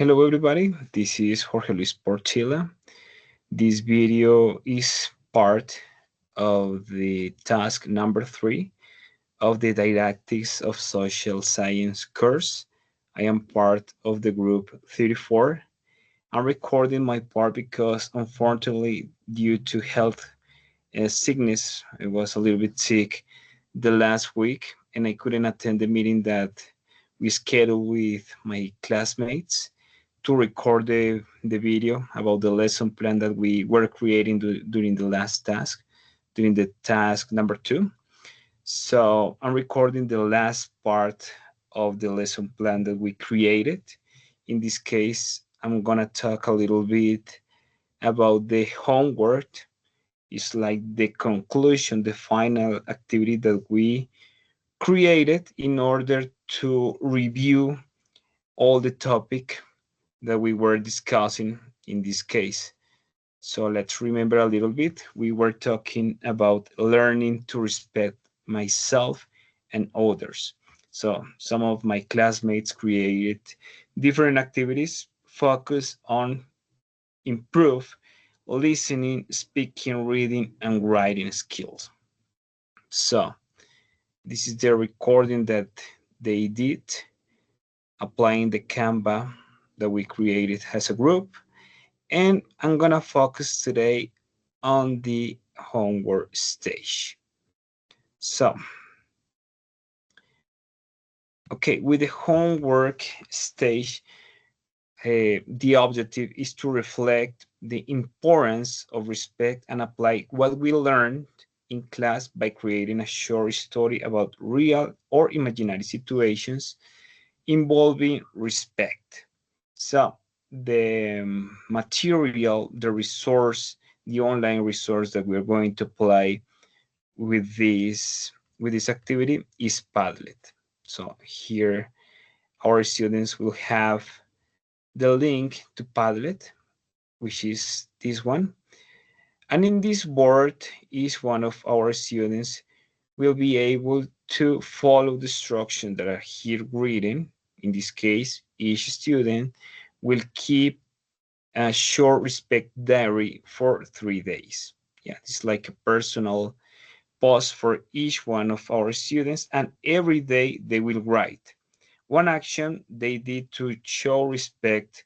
Hello everybody, this is Jorge Luis Portilla. This video is part of the task number 3 of the Didactics of Social Science course. I am part of the group 34. I'm recording my part because unfortunately due to health sickness, I was a little bit sick the last week and I couldn't attend the meeting that we scheduled with my classmates to record the video about the lesson plan that we were creating during the last task, during the task number 2. So I'm recording the last part of the lesson plan that we created. In this case, I'm gonna talk a little bit about the homework. It's like the conclusion, the final activity that we created in order to review all the topic that we were discussing in this case. So let's remember a little bit. We were talking about learning to respect myself and others. So some of my classmates created different activities focused on improve listening, speaking, reading, and writing skills. So this is the recording that they did applying the Canva that we created as a group. And I'm gonna focus today on the homework stage. So, okay, with the homework stage, the objective is to reflect the importance of respect and apply what we learned in class by creating a short story about real or imaginary situations involving respect. So the material, the resource, the online resource that we're going to apply with this activity is Padlet. So here our students will have the link to Padlet, which is this one. And in this board, each one of our students will be able to follow the instructions that are here written. In this case, each student will keep a short respect diary for 3 days. Yeah, it's like a personal post for each one of our students, and every day they will write one action they did to show respect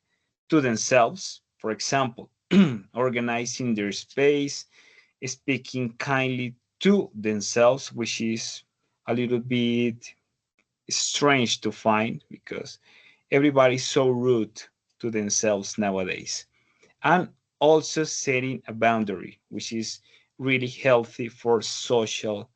to themselves. For example, organizing their space, speaking kindly to themselves, which is a little bit strange to find because everybody's so rude to themselves nowadays. And also setting a boundary, which is really healthy for social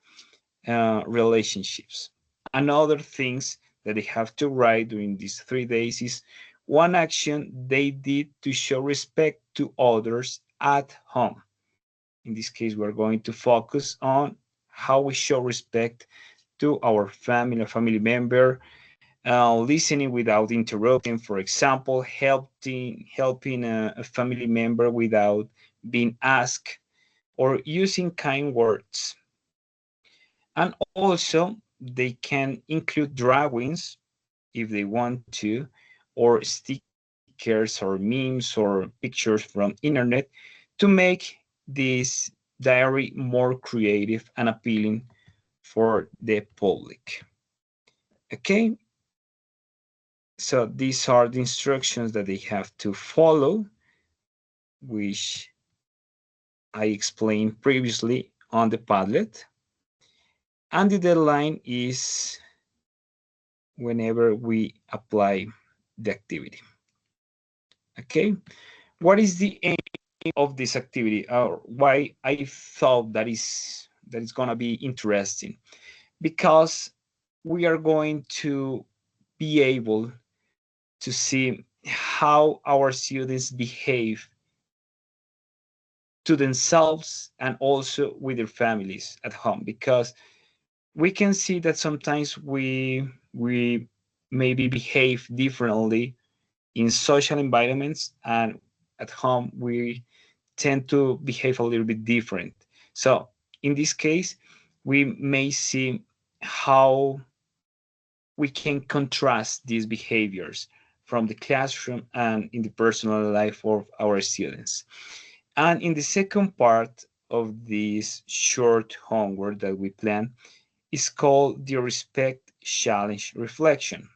relationships. Another things that they have to write during these 3 days is one action they did to show respect to others at home. In this case, we're going to focus on how we show respect to our family, a family member, listening without interrupting, for example, helping a family member without being asked, or using kind words. And also, they can include drawings if they want to, or stickers or memes or pictures from internet to make this diary more creative and appealing for the public. Okay, so these are the instructions that they have to follow, which I explained previously on the Padlet. And the deadline is whenever we apply the activity. Okay, what is the aim of this activity, or why I thought that is gonna be interesting? Because we are going to be able to see how our students behave to themselves and also with their families at home, because we can see that sometimes we maybe behave differently in social environments, and at home we tend to behave a little bit different. So in this case, we may see how we can contrast these behaviors. from the classroom and in the personal life of our students. And in the second part of this short homework that we plan is called the Respect Challenge Reflection.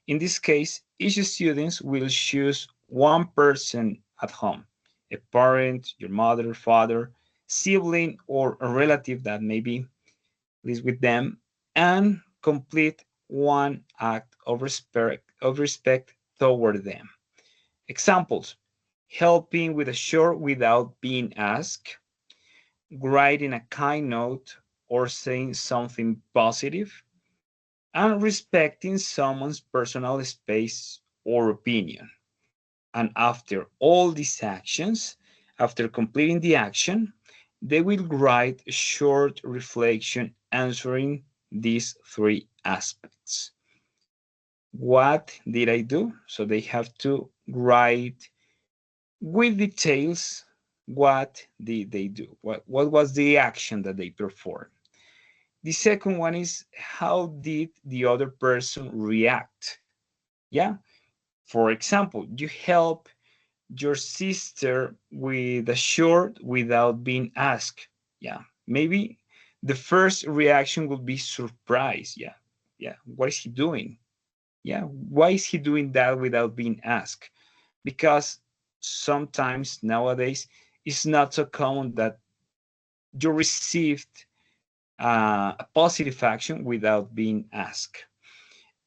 In this case, each student will choose one person at home, a parent, your mother, father, sibling, or a relative that maybe lives with them, and complete one act of respect toward them. Examples: helping with a chore without being asked, writing a kind note or saying something positive, and respecting someone's personal space or opinion. And after all these actions, after completing the action, they will write a short reflection answering these three aspects. What did I do? So they have to write with details what did they do? What was the action that they performed? The second one is how did the other person react? Yeah. For example, you help your sister with a short without being asked. Yeah. Maybe the first reaction would be surprise. Yeah. Yeah. What is he doing? Yeah. Why is he doing that without being asked? Because sometimes nowadays it's not so common that you received a positive action without being asked.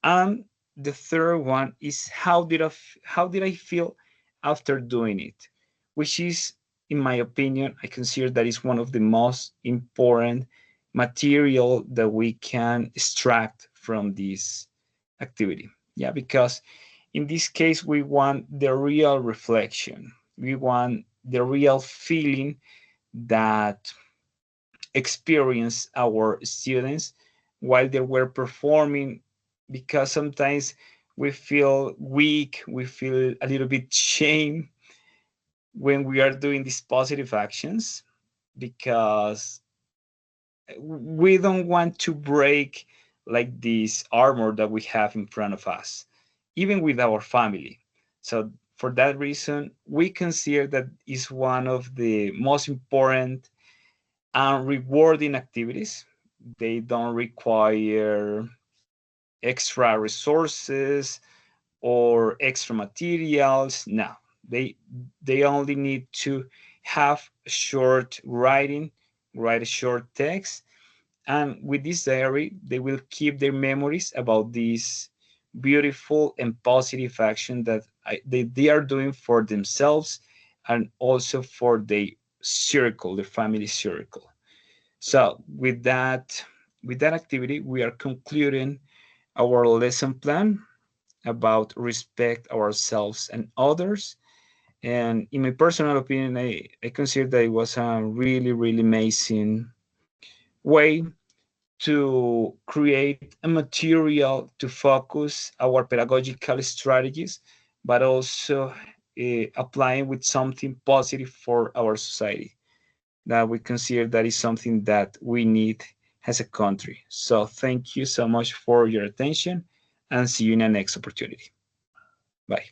And the third one is how did I feel after doing it, which is, in my opinion, I consider that is one of the most important material that we can extract from this activity. Yeah, because in this case we want the real reflection. We want the real feeling that experience our students while they were performing, because sometimes we feel weak, we feel a little bit shame when we are doing these positive actions, because we don't want to break like this armor that we have in front of us, even with our family. So for that reason, we consider that is one of the most important and rewarding activities. They don't require extra resources or extra materials. No, they they only need to have short writing, write a short text, and with this diary, they will keep their memories about this beautiful and positive action that they are doing for themselves and also for the circle, the family circle. So with that activity, we are concluding our lesson plan about respect ourselves and others. And in my personal opinion, I consider that it was a really, really amazing way to create a material to focus our pedagogical strategies, but also applying with something positive for our society that we consider that is something that we need as a country. So thank you so much for your attention and see you in the next opportunity. Bye.